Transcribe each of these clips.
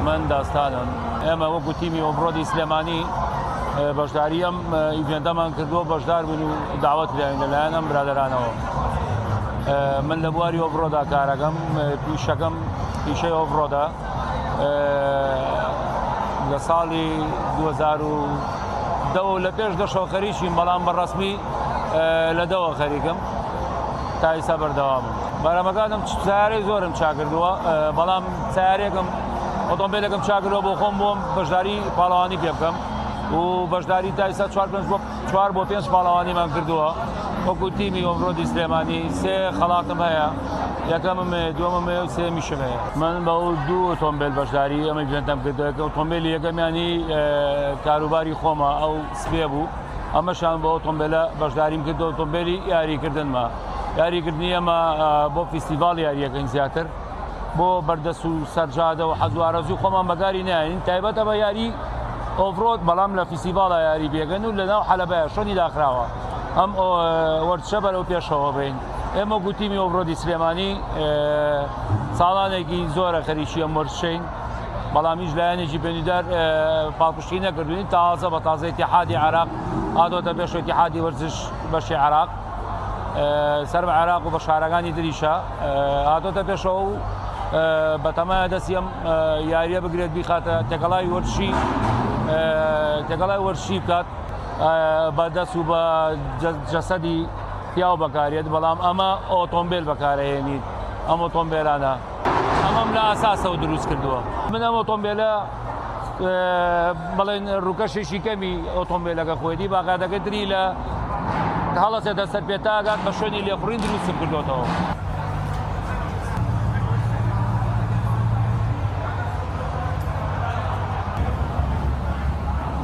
من داستانم ئێمە وەکو تیمی ئۆفرۆدی سلێمانی بەشداری ئەم ئیڤێنتەمان کردووە بەشدار بووین و داوەت لێین لەلایەن ئەم برادەرانەوە. من لە بواری ئۆفرۆدا کارەکەم، پیشەکەم پیشەی ئۆفرۆدا لە ساڵی 2010 لە پێش دەشەوە خەریکیم، بەڵام بەڕەسمی لە دەوە خەریکم تا ئێستا بەردەوامم. بەرەمەکانم سیارەی زۆرم چاکردووە، بەڵام سیارێکم ئۆتۆمبیلێکم چاکردووە بۆ خۆم بۆم بەشداری پاڵەوانی پێ بکەم و بەشداری تا ئێستا 4 بۆ 5 پاڵەوانیمان کردووە وەکو تیمی ئۆفرۆدی سلێمانی. 3 خەڵاتم هەیە، یەکەمم دووەمم هەیە و سێمیشم هەیە. من بە دوو ئۆتۆمبیل بەشداری ئەمە ئیڤێنتەم کردووە. ئۆتۆمبیلی یەکەمیانی کاروباری خۆمە، ئەو سپێ بوو، ئەمەشان بۆ ئۆتۆمبیلە بەشداریم کردو. ئۆتۆمبیلی یاریکردنمە، یاریکردنی ئەمە بۆ فیستیڤاڵ یاریەکەین زیاتر، بۆ بەردەست و سەرجادە و حەز و ئارەزوی خۆمان بەکاری نایین، تایبەتە بە یاری ئۆفرۆد، بەڵام لە فیستیڤاڵە یاری بێگەن و لەناو حەلەبەیە شۆنی داخراوە. ئەم وەرچە بەرەو پێشەوە بین. ئێمە گوتیمی ئۆفرۆدی سلێمانی ساڵانێکی زۆرە خەریکی ئەم وەرچەین، بەڵام هیچ لایەنێکی پێنیدار پاڵپشتی نەکردوین. تازە بە تازە ئیتیحادی عێراق هاتۆتە پێش ئیتیحادی وەرزش بەشی عێراق، سەر بە عێراق و بە شارەکانی دریشە هاتۆتە پێشەوە و بەتەمایە دەستی ئەم یاریە بگرێت بیخاتە تێکەڵای وەرشی بکات بەدەست و بە جەسەدی پیاو بەکارێت، بەڵام ئەمە ئۆتۆمبیل بەکارهێنیت. ئەم ئۆتۆمبیلانە ئەمەم لە ئاساسەوە دروست کردووە. من ئەم ئۆتۆمبیلە بەڵێن ڕووکەشێکی کەمی ئۆتۆمبیلەکە خۆیەتی باقاعدەکە تری لە هەڵەسێتە سەر پێتاگات بە شوێنی لێخوڕین دروستم کردوێتەوە.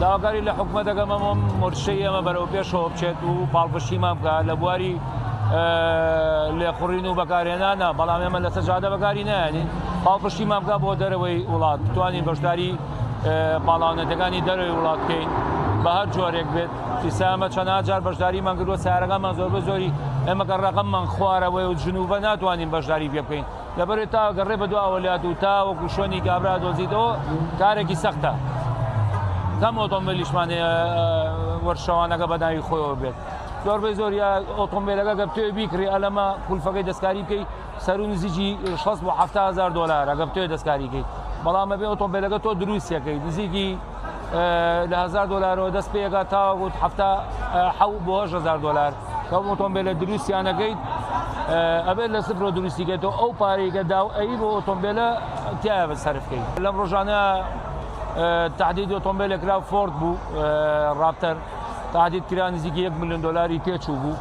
داواکاری لە حکوومەتەکەم ئەمەم مرشەی ئەمە بەرەو پێشەوە بچێت و پاڵپشتیمان بکات لە بواری لێخوڕین و بەکارهێنانە، بەڵام ئێمە لە سەجادە بەکاری نایەنین. پاڵپشتیمان بکات بۆ دەرەوەی وڵات، بتوانین بەشداری پاڵاوانەتەکانی دەرەوەی وڵات بکەین بە هەر جۆرێک بێت. ئێستا چەند جار بەشداریمان کردووە، سیارەکانمان زۆر بە زۆری ئێمە کە ڕقممان خوارەوەی و جنوبە ناتوانین بەشداری پێ بکەین، لەبەرێت تا گەڕێ بە دو ئەوەلیات و تا وەکو شوێنی کابرا دۆزیتەوە کارێکی سەختە. کەم ئۆتۆمبیلیشمان وەرشەوانەکە بەداوی خۆیەوە بێت. زۆربەی زۆر ئۆتۆمبیلەکە گە بتوێ بیکڕی ئەلەمە کولفەکەی دەستکاری بکەی سەر و نزیکی 6 بۆ 7,000 دلار ئەگە بتوێ دەستکاری بکەیت، بەڵام بێ ئۆتۆمبیلەکە تۆ دروستیەکەی نزیکی لە 1000 دلارەوە دەست پێیەکە تا 7 بۆ 8,000 دلار کەم ئۆتۆمبیلە دروستیانەکەیت. ئەبێت لە سفرۆ دروستیکێتەوە ئەو پارەیەکە داو ئەی بۆ ئۆتۆمبیلە تایە بەسەرف بکەیت. لەم ڕۆژانە تهدید ئۆتۆمبیلێک کرا فۆرد بوو، ڕاپتەر تهدید کرا نزیکی 1 میلیۆن دلاری تێچوو بوو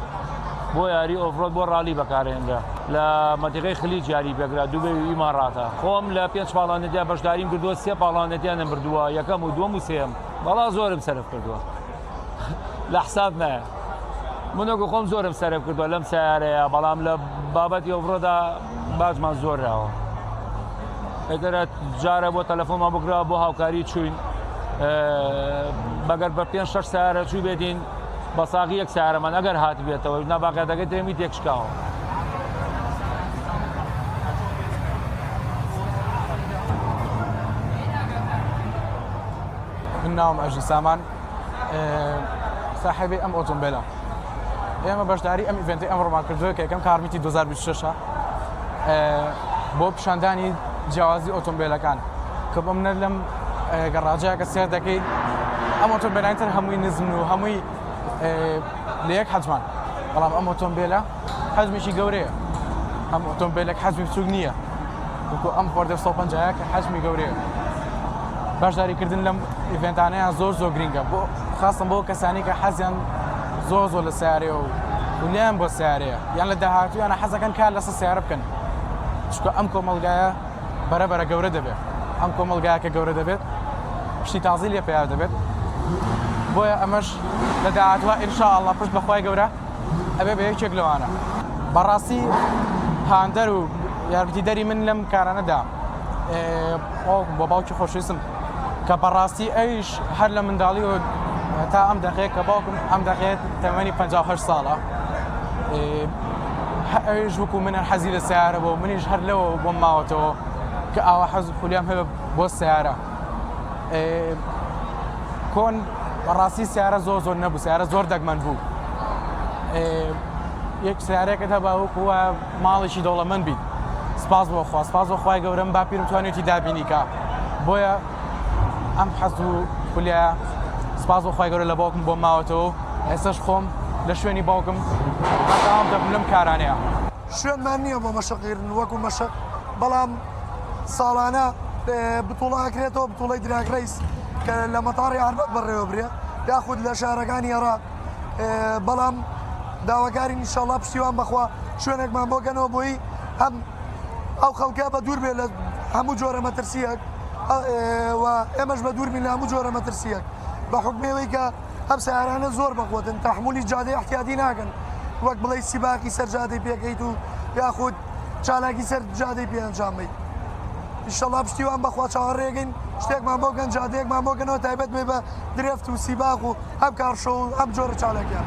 بۆ یاری ئۆفرۆد بۆ ڕالی بەکارهێنرا لە مەنتیقەی خلیج یاری پێکرا دووبێ ئیماڕاتە. خۆم لە 5 پاڵانەتیا بەشداریم کردووە، 3 پاڵانەتیانم بردووە، یەکەم و دووەم و سێم، بەڵا زۆرم سەرف کردووە لە حساب نایە. منۆکە خۆم زۆرم سەرف کردووە لەم سیارەیە، بەڵام لە بابەتی ئۆفرۆدا باجمان زۆر راوە. ئەگەر جارە بۆ تەلەفۆنمان بکرا بۆ هاوکاری چوین، بەگەر بە 5-6 سیارە چوو بێتین بە ساغی یەک سیارەمان ئەگەر هات بێتەوە ناباقیەتەکەی تێمی تێکشکاوە. من ناوم ئەژی سامان، صاحبی ئەم ئۆتۆمبیلە. ئێمە بەشداری ئەم ئیڤێنتی ئەمڕۆمان کردووە کە یەکەم کارمیتی 2026 بۆ پیشاندانی جیاوازی ئۆتۆمبیلەکان کە بۆ منە لەم گەڕاجەیەکە سێر دەکەین. ئەم ئۆتۆمبیلانی تر هەمووی نزم و هەمووی لە یەک حەجمان، بەڵام ئەم ئۆتۆمبیلە حەجمێکی گەورەیە. ئەم ئۆتۆمبیلێک حەجمی بچووک نییە، وەکو ئەم فۆرد 150 کە حەجمی گەورەیە. بەشداریکردن لەم ئیڤێنتانەیان زۆر گرینگە، بۆ خاصم بۆ کەسانی کە حەزیان زۆر لە سیارەیە و لیان بۆ سیارەیە، یان لە داهاتوویانە حەزەکەن کار لەسەر سیارە بکەن، چونکە ئەم کۆمەڵگایە بەرەبەرە گەورە دەبێت. ئەم کۆمەڵگایە کە گەورە دەبێت پشتی تازی لێ پێیان دەبێت، بۆیە ئەمەش لە داهاتوە ئینشاءالله پشت بەخوای گەورە ئەبێ بە یەکێک لەوانە. بەڕاستی هاندەر و یارمەتیدەری من لەم کارانەدا بۆ باوکی خۆشویستم کە بەڕاستی ئەویش هەر لە منداڵی و تا ئەم دەقەیە کە باوکم ئەم دەقەیەت تەمەنی 58 ساڵە، ئەویش وەکو منە حەزی لە سیارە بۆ منیش هەر لەوە بۆم ماوەتەوە کە ئاوا حەز و خولیام هەبە بۆ سیارە کۆن بەڕاستی سیارە زۆر نەبوو سیارە زۆر دەگمەن بوو یەک سیارێکت هەبا وەکووە ماڵێکی دەوڵەمەند بیت سپاس بۆ خوا سپاس بۆ خوای گەورەم با پیرم توانێتی دابینی کە بۆیە ئەم حەز و خولیایە سپاس بۆ خوای گەورە لە باوکم بۆ ماوەتەوە ئێستش خۆم لە شوێنی باوکم بەتەواو دەبم لەم کارانەیە شوێنمان نییە بۆ مەشقیرن وەکو مەشق بەڵام ساڵانە بتوڵاکرێتەوە بتوڵی دراگڕیس کە لە مەتاڕی ئاربەت بەڕێوە برێ یاخود لە شارەکانی عێراق بەڵام داواکاری ئینشاڵڵا پشتیوان بەخوا شوێنێکمان بۆ گەنەوە بۆی هەم ئەو خەڵکە بە دوور بێ لە هەموو جۆرە مەترسیەک و ئێمەش بە دوور بین لە هەموو جۆرە مەترسیەک بە حکمێوەی کە ئەم سیارانە زۆر بەخۆتن تەحمولی جادەی احتیاطی ناکەن وەک بڵێ سیباقی سەر جادەی پێکەیت و یاخود چالاکی سەر جادەی پێ ئەنجامەی ئینشاڵڵا پشتیوان بەخوا چاوەڕێگەین شتێکمان بۆ گەن جادەیەکمان بۆ گەنەوە تایبەت بێ بە درێفت و سیباق و هەم کارشۆ و هەم جۆرە چالاکیان